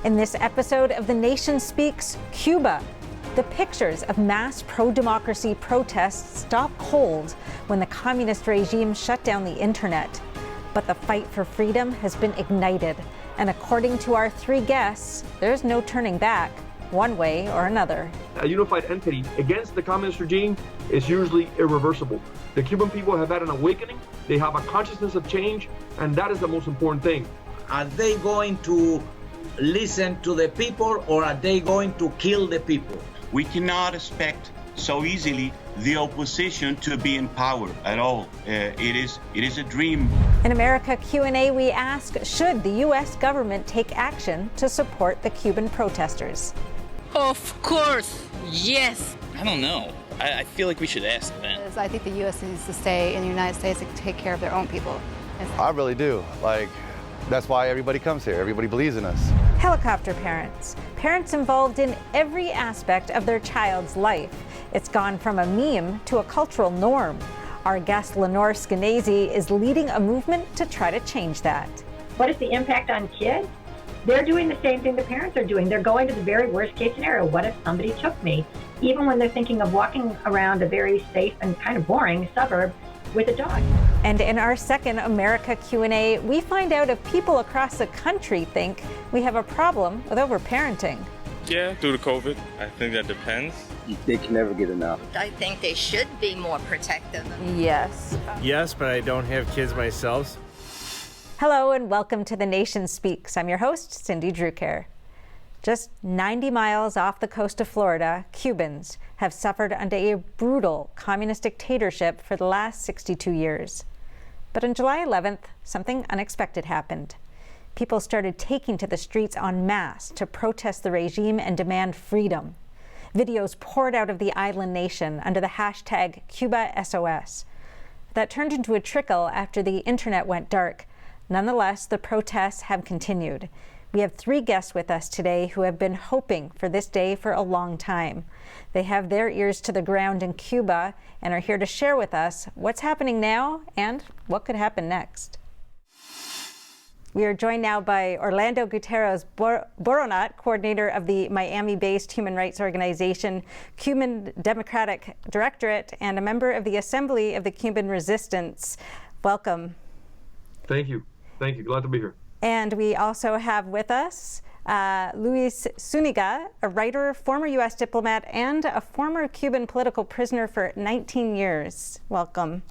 In this episode of The Nation Speaks, Cuba. The pictures of mass pro-democracy protests stopped cold when the communist regime shut down the internet. But the fight for freedom has been ignited. And according to our three guests, there's no turning back, one way or another. A unified entity against the communist regime is usually irreversible. The Cuban people have had an awakening. They have a consciousness of change, and that is the most important thing. Are they going to listen to the people, or are they going to kill the people? We cannot expect so easily the opposition to be in power at all. It is a dream. In America Q&A, we ask, should the U.S. government take action to support the Cuban protesters? Of course, yes. I don't know. I feel like we should ask them. I think the U.S. needs to stay in the United States to take care of their own people. I really do. That's why everybody comes here. Everybody believes in us. Helicopter parents. Parents involved in every aspect of their child's life. It's gone from a meme to a cultural norm. Our guest, Lenore Skenazy, is leading a movement to try to change that. What is the impact on kids? They're doing the same thing the parents are doing. They're going to the very worst case scenario. What if somebody took me? Even when they're thinking of walking around a very safe and kind of boring suburb with a dog. And in our second America Q&A, we find out if people across the country think we have a problem with overparenting. Yeah, due to COVID. I think that depends. They can never get enough. I think they should be more protective. Yes. Yes, but I don't have kids myself. Hello and welcome to The Nation Speaks. I'm your host, Cindy Drucker. Just 90 miles off the coast of Florida, Cubans have suffered under a brutal communist dictatorship for the last 62 years. But on July 11th, something unexpected happened. People started taking to the streets en masse to protest the regime and demand freedom. Videos poured out of the island nation under the hashtag CubaSOS. That turned into a trickle after the internet went dark. Nonetheless, the protests have continued. We have three guests with us today who have been hoping for this day for a long time. They have their ears to the ground in Cuba and are here to share with us what's happening now and what could happen next. We are joined now by Orlando Gutierrez Boronat, coordinator of the Miami-based human rights organization Cuban Democratic Directorate and a member of the Assembly of the Cuban Resistance. Welcome. Thank you. Thank you. Glad to be here. And we also have with us Luis Zuñiga, a writer, former U.S. diplomat, and a former Cuban political prisoner for 19 years. Welcome.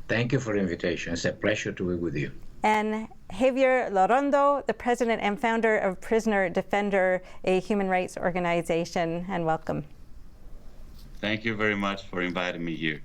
Thank you for the invitation. It's a pleasure to be with you. And Javier Larrondo, the president and founder of Prisoner Defender, a human rights organization, and welcome. Thank you very much for inviting me here.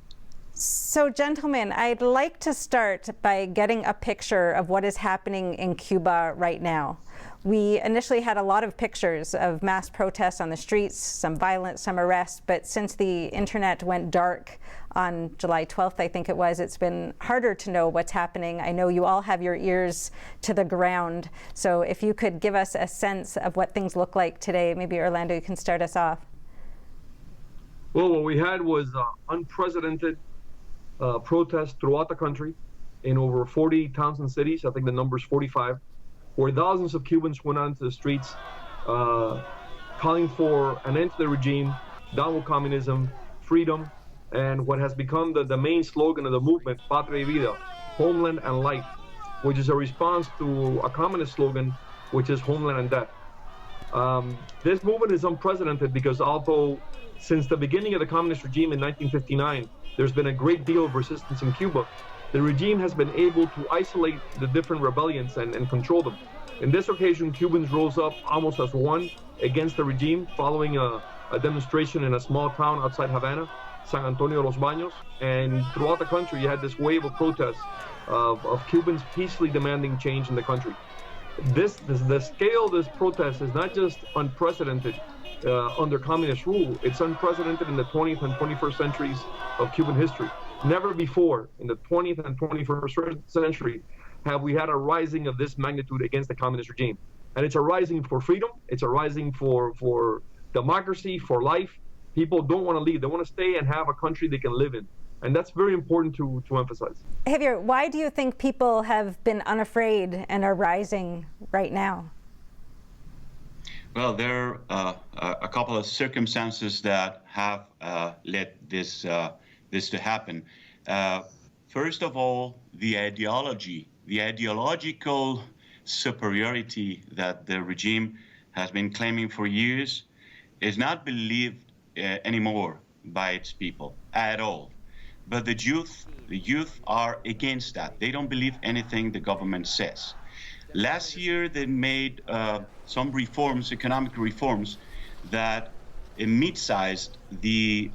So, gentlemen, I'd like to start by getting a picture of what is happening in Cuba right now. We initially had a lot of pictures of mass protests on the streets, some violence, some arrests, but since the internet went dark on July 12th, I think it was, it's been harder to know what's happening. I know you all have your ears to the ground, so if you could give us a sense of what things look like today, maybe Orlando, you can start us off. Well, what we had was unprecedented protests throughout the country in over 40 towns and cities. I think the number is 45, where thousands of Cubans went onto the streets calling for an end to the regime, down with communism, freedom, and what has become the main slogan of the movement, Patria y Vida, homeland and life, which is a response to a communist slogan, which is homeland and death. This movement is unprecedented because although since the beginning of the communist regime in 1959, there's been a great deal of resistance in Cuba, the regime has been able to isolate the different rebellions and control them. In this occasion, Cubans rose up almost as one against the regime following a demonstration in a small town outside Havana, San Antonio de los Baños, and throughout the country you had this wave of protests of Cubans peacefully demanding change in the country. The scale of this protest is not just unprecedented under communist rule, it's unprecedented in the 20th and 21st centuries of Cuban history. Never before in the 20th and 21st century have we had a rising of this magnitude against the communist regime. And it's a rising for freedom, it's a rising for democracy, for life. People don't want to leave, they want to stay and have a country they can live in. And that's very important to emphasize. Javier, why do you think people have been unafraid and are rising right now? Well, there are a couple of circumstances that have led this to happen. First of all, the ideological superiority that the regime has been claiming for years is not believed anymore by its people at all. But the youth are against that. They don't believe anything the government says. Last year, they made some reforms, economic reforms, that mid-sized the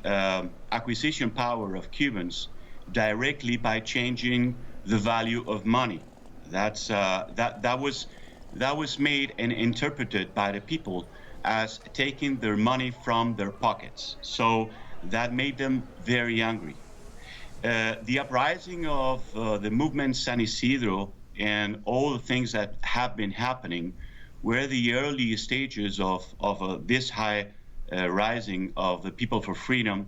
acquisition power of Cubans directly by changing the value of money. That was made and interpreted by the people as taking their money from their pockets. So that made them very angry. The uprising of the movement San Isidro and all the things that have been happening were the early stages of this high rising of the people for freedom,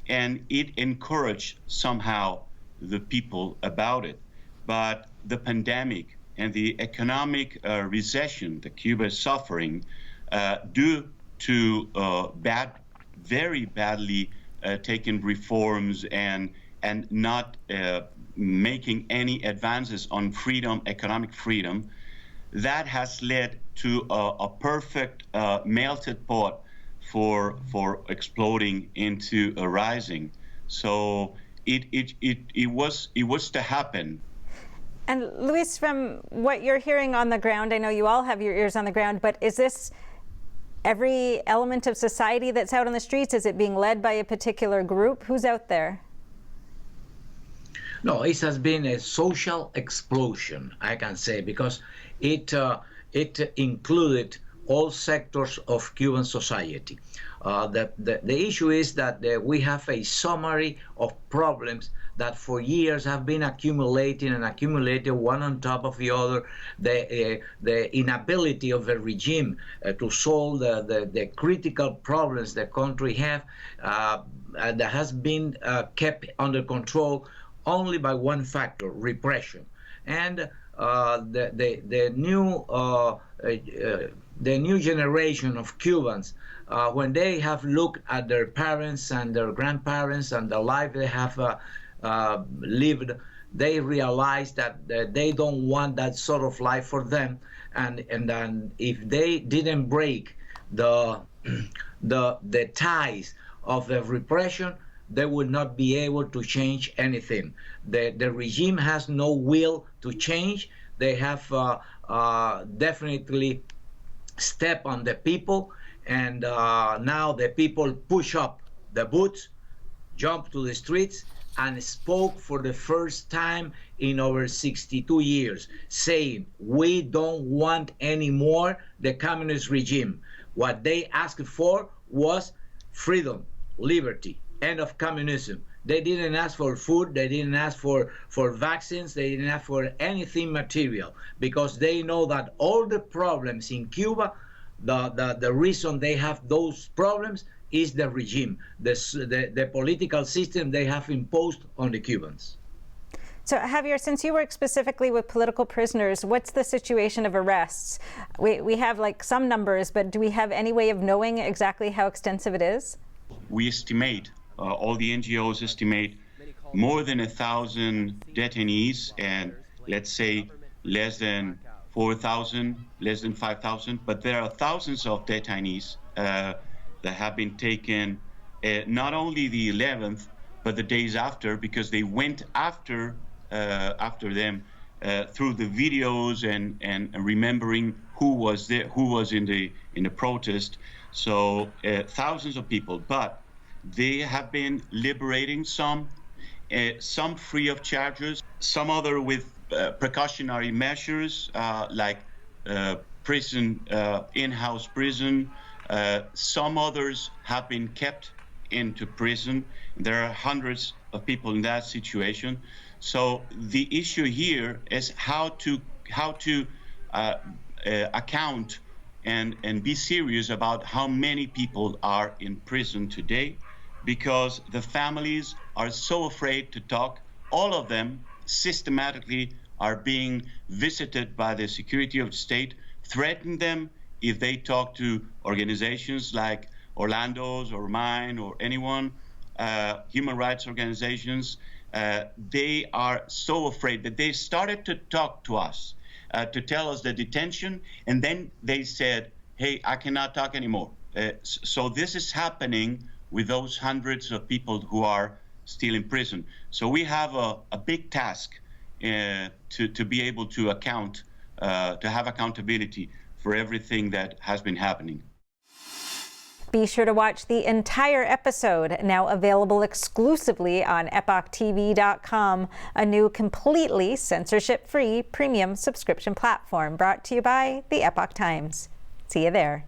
and it encouraged somehow the people about it. But the pandemic and the economic recession that Cuba is suffering due to very badly taken reforms and not making any advances on freedom, economic freedom, that has led to a perfect melted pot for exploding into a rising. So it was to happen. And Luis, from what you're hearing on the ground, I know you all have your ears on the ground, but is this every element of society that's out on the streets? Is it being led by a particular group? Who's out there? No, it has been a social explosion, I can say, because it included all sectors of Cuban society. The issue is that we have a summary of problems that for years have been accumulating one on top of the other. The inability of the regime to solve the critical problems the country have that has been kept under control only by one factor: repression. And the new generation of Cubans, when they have looked at their parents and their grandparents and the life they have lived, they realize that they don't want that sort of life for them. And then if they didn't break the ties of the repression, they would not be able to change anything. The regime has no will to change. They have definitely stepped on the people, and now the people push up the boots, jump to the streets, and spoke for the first time in over 62 years, saying, we don't want anymore the communist regime. What they asked for was freedom, liberty, end of communism. They didn't ask for food, they didn't ask for vaccines, they didn't ask for anything material, because they know that all the problems in Cuba, the reason they have those problems is the regime, the political system they have imposed on the Cubans. So Javier, since you work specifically with political prisoners, what's the situation of arrests? We have like some numbers, but do we have any way of knowing exactly how extensive it is? We estimate, all the NGOs estimate, more than 1,000 detainees, and let's say less than 4,000, less than 5,000, but there are thousands of detainees that have been taken not only the 11th, but the days after, because they went after them through the videos and remembering who was there, who was in the protest. So thousands of people, but they have been liberating some free of charges, some other with precautionary measures like prison, in-house prison. Some others have been kept into prison. There are hundreds of people in that situation. So the issue here is how to account and be serious about how many people are in prison today, because the families are so afraid to talk. All of them systematically are being visited by the security of the state, threaten them, if they talk to organizations like Orlando's or mine or anyone, human rights organizations, they are so afraid that they started to talk to us, to tell us the detention, and then they said, hey, I cannot talk anymore. So this is happening with those hundreds of people who are still in prison. So we have a big task to be able to account, to have accountability for everything that has been happening. Be sure to watch the entire episode, now available exclusively on epochtv.com, a new completely censorship-free premium subscription platform brought to you by the Epoch Times. See you there.